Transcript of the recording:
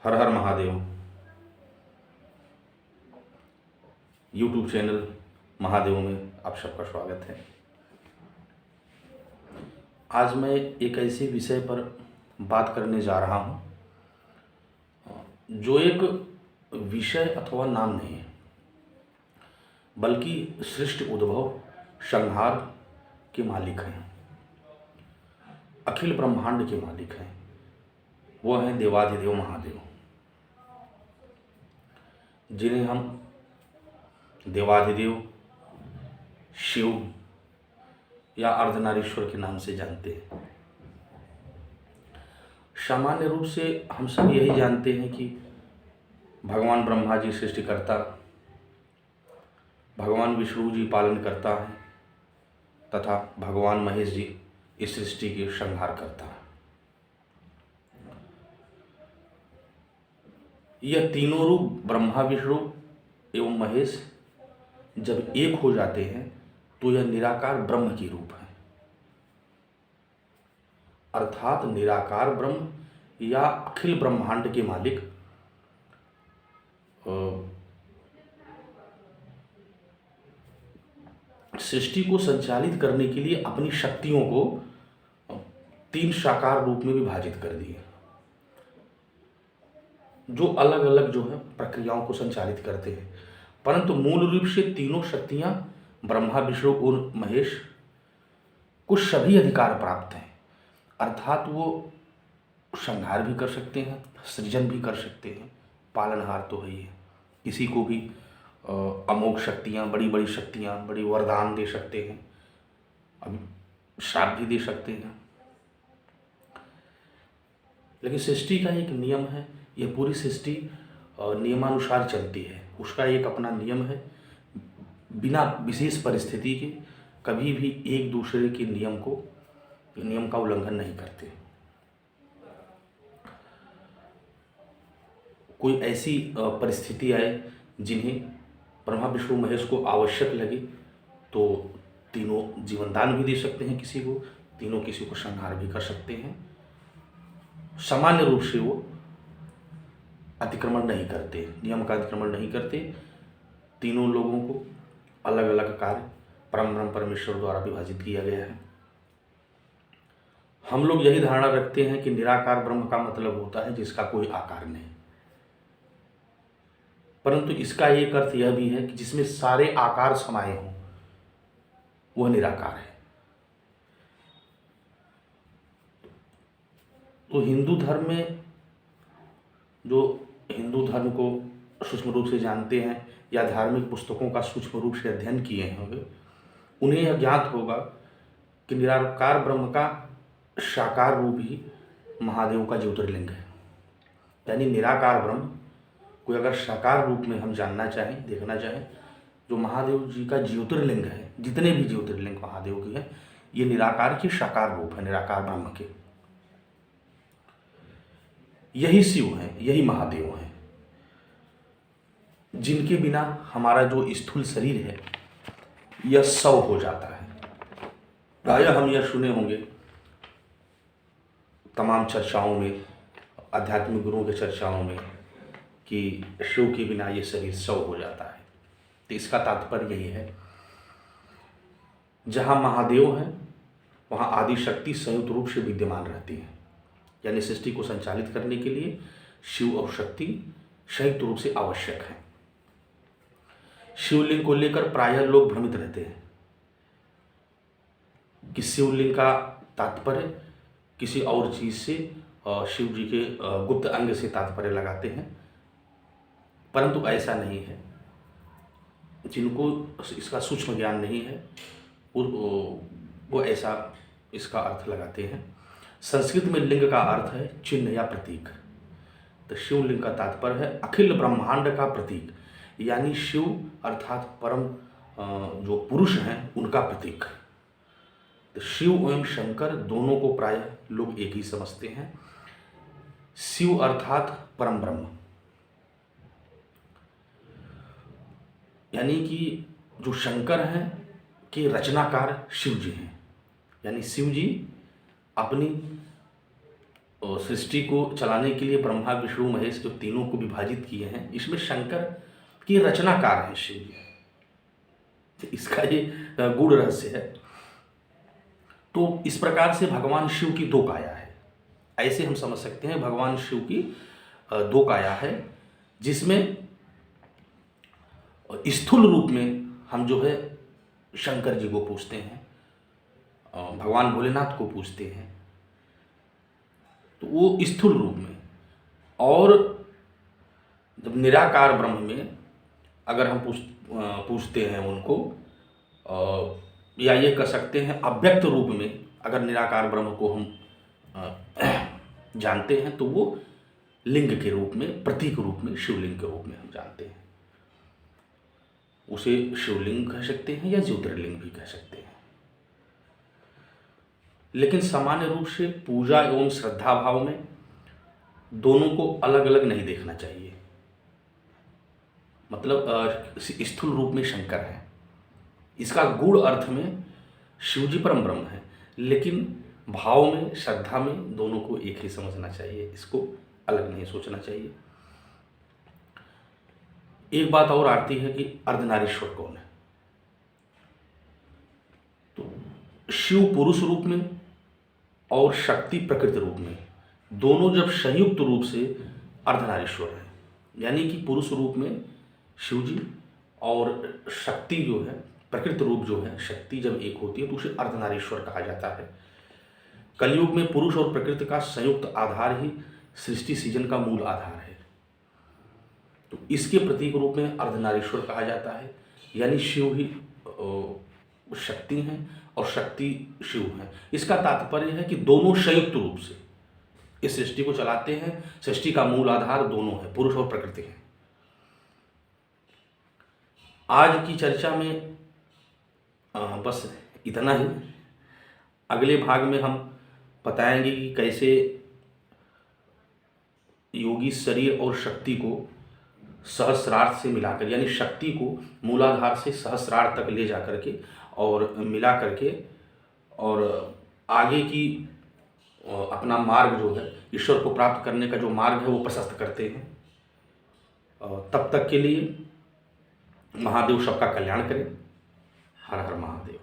हर हर Mahadev. YouTube channel Mahadev में आप सबका स्वागत है। आज मैं एक ऐसे विषय पर बात करने जा रहा हूँ जो एक विषय अथवा नाम नहीं है, बल्कि सृष्टि उद्भव संहार के मालिक हैं, अखिल ब्रह्मांड के मालिक हैं। वो हैं देवाधिदेव महादेव, जिन्हें हम देवाधिदेव, शिव या अर्धनारीश्वर के नाम से जानते हैं। सामान्य रूप से हम सब यही जानते हैं कि भगवान ब्रह्मा जी सृष्टिकर्ता, भगवान विष्णु जी पालन करता है तथा भगवान महेश जी इस सृष्टि के संहार करता है। यह तीनों रूप ब्रह्मा, विष्णु एवं महेश जब एक हो जाते हैं तो यह निराकार ब्रह्म की रूप है, अर्थात निराकार ब्रह्म या अखिल ब्रह्मांड के मालिक सृष्टि को संचालित करने के लिए अपनी शक्तियों को तीन साकार रूप में विभाजित कर दिए, जो अलग अलग प्रक्रियाओं को संचालित करते हैं। परंतु मूल रूप से तीनों शक्तियां ब्रह्मा, विष्णु और महेश को सभी अधिकार प्राप्त हैं, अर्थात वो संहार भी कर सकते हैं, सृजन भी कर सकते हैं, पालनहार तो है ही है। किसी को भी अमोघ शक्तियाँ, बड़ी बड़ी शक्तियाँ, बड़ी वरदान दे सकते हैं, अभी श्राप भी दे सकते हैं। लेकिन सृष्टि का एक नियम है, यह पूरी सृष्टि नियमानुसार चलती है। उसका एक अपना नियम है, बिना विशेष परिस्थिति के कभी भी एक दूसरे के नियम का उल्लंघन नहीं करते। कोई ऐसी परिस्थिति आए जिन्हें ब्रह्मा, विष्णु, महेश को आवश्यक लगे तो तीनों जीवनदान भी दे सकते हैं, किसी को तीनों किसी को संहार भी कर सकते हैं। सामान्य रूप से वो अतिक्रमण नहीं करते, नियम का अतिक्रमण नहीं करते। तीनों लोगों को अलग अलग कार्य परम ब्रह्म परमेश्वर द्वारा विभाजित किया गया है। हम लोग यही धारणा रखते हैं कि निराकार ब्रह्म का मतलब होता है जिसका कोई आकार नहीं, परंतु इसका एक अर्थ यह भी है कि जिसमें सारे आकार समाये हों, वह निराकार है। तो हिंदू धर्म में जो हिंदू धर्म को सूक्ष्म रूप से जानते हैं या धार्मिक पुस्तकों का सूक्ष्म रूप से अध्ययन किए होंगे, उन्हें यह ज्ञात होगा कि निराकार ब्रह्म का साकार रूप ही महादेव का ज्योतिर्लिंग है। यानी निराकार ब्रह्म को अगर साकार रूप में हम जानना चाहें, देखना चाहें, जो महादेव जी का ज्योतिर्लिंग है, जितने भी ज्योतिर्लिंग महादेव के हैं, ये निराकार के साकार रूप है, निराकार ब्रह्म के। यही शिव हैं, यही महादेव हैं, जिनके बिना हमारा जो स्थूल शरीर है यह शव हो जाता है। प्रायः हम यह सुने होंगे तमाम चर्चाओं में, आध्यात्मिक गुरुओं की चर्चाओं में, कि शिव के बिना ये शरीर शव हो जाता है। तो इसका तात्पर्य यही है, जहाँ महादेव हैं वहाँ आदि शक्ति संयुक्त रूप से विद्यमान रहती है। यानी सृष्टि को संचालित करने के लिए शिव और शक्ति संयुक्त रूप से आवश्यक है। शिवलिंग को लेकर प्रायः लोग भ्रमित रहते हैं कि शिवलिंग का तात्पर्य किसी और चीज से, शिव जी के गुप्त अंग से तात्पर्य लगाते हैं, परंतु ऐसा नहीं है। जिनको इसका सूक्ष्म ज्ञान नहीं है वो ऐसा इसका अर्थ लगाते हैं। संस्कृत में लिंग का अर्थ है चिन्ह या प्रतीक। तो शिवलिंग का तात्पर्य है अखिल ब्रह्मांड का प्रतीक, यानी शिव अर्थात परम जो पुरुष हैं उनका प्रतीक। तो शिव एवं शंकर दोनों को प्रायः लोग एक ही समझते हैं। शिव अर्थात परम ब्रह्म, यानी कि जो शंकर हैं के रचनाकार शिव जी हैं। यानी शिव जी अपनी सृष्टि को चलाने के लिए ब्रह्मा विष्णु महेश जो तीनों को विभाजित किए हैं, इसमें शंकर के रचनाकार हैं शिव जी। तो इसका ये गूढ़ रहस्य है। तो इस प्रकार से भगवान शिव की दो काया है, ऐसे हम समझ सकते हैं। भगवान शिव की दो काया है, जिसमें स्थूल रूप में हम जो है शंकर जी को पूजते हैं, भगवान भोलेनाथ को पूजते हैं, तो वो स्थूल रूप में। और जब निराकार ब्रह्म में अगर हम पूछते हैं उनको, या ये कह सकते हैं अव्यक्त रूप में अगर निराकार ब्रह्म को हम जानते हैं, तो वो लिंग के रूप में, प्रतीक रूप में, शिवलिंग के रूप में हम जानते हैं। उसे शिवलिंग कह सकते हैं या ज्योतिर्लिंग भी कह सकते हैं। लेकिन सामान्य रूप से पूजा एवं श्रद्धा भाव में दोनों को अलग अलग नहीं देखना चाहिए। मतलब स्थूल रूप में शंकर है, इसका गूढ़ अर्थ में शिवजी परम ब्रह्म है, लेकिन भाव में, श्रद्धा में दोनों को एक ही समझना चाहिए, इसको अलग नहीं सोचना चाहिए। एक बात और आती है कि अर्धनारीश्वर कौन है। तो शिव पुरुष रूप में और शक्ति प्रकृति रूप में, दोनों जब संयुक्त रूप से अर्धनारीश्वर है, यानी कि पुरुष रूप में शिव जी और शक्ति जो है, प्रकृति रूप जो है शक्ति, जब एक होती है तो उसे अर्धनारीश्वर कहा जाता है। कलयुग में पुरुष और प्रकृति का संयुक्त आधार ही सृष्टि सृजन का मूल आधार है। तो इसके प्रतीक रूप में अर्धनारीश्वर कहा जाता है, यानी शिव ही शक्ति हैं और शक्ति शिव हैं। इसका तात्पर्य है कि दोनों संयुक्त रूप से इस सृष्टि को चलाते हैं। सृष्टि का मूल आधार दोनों है, पुरुष और प्रकृति है। आज की चर्चा में बस इतना ही। अगले भाग में हम बताएंगे कि कैसे योगी शरीर और शक्ति को सहस्रार्थ से मिलाकर, यानी शक्ति को मूलाधार से सहस्रार्थ तक ले जा करके और मिला करके, और आगे की अपना मार्ग जो है, ईश्वर को प्राप्त करने का जो मार्ग है, वो प्रशस्त करते हैं। तब तक के लिए महादेव सबका कल्याण करें। हर हर महादेव।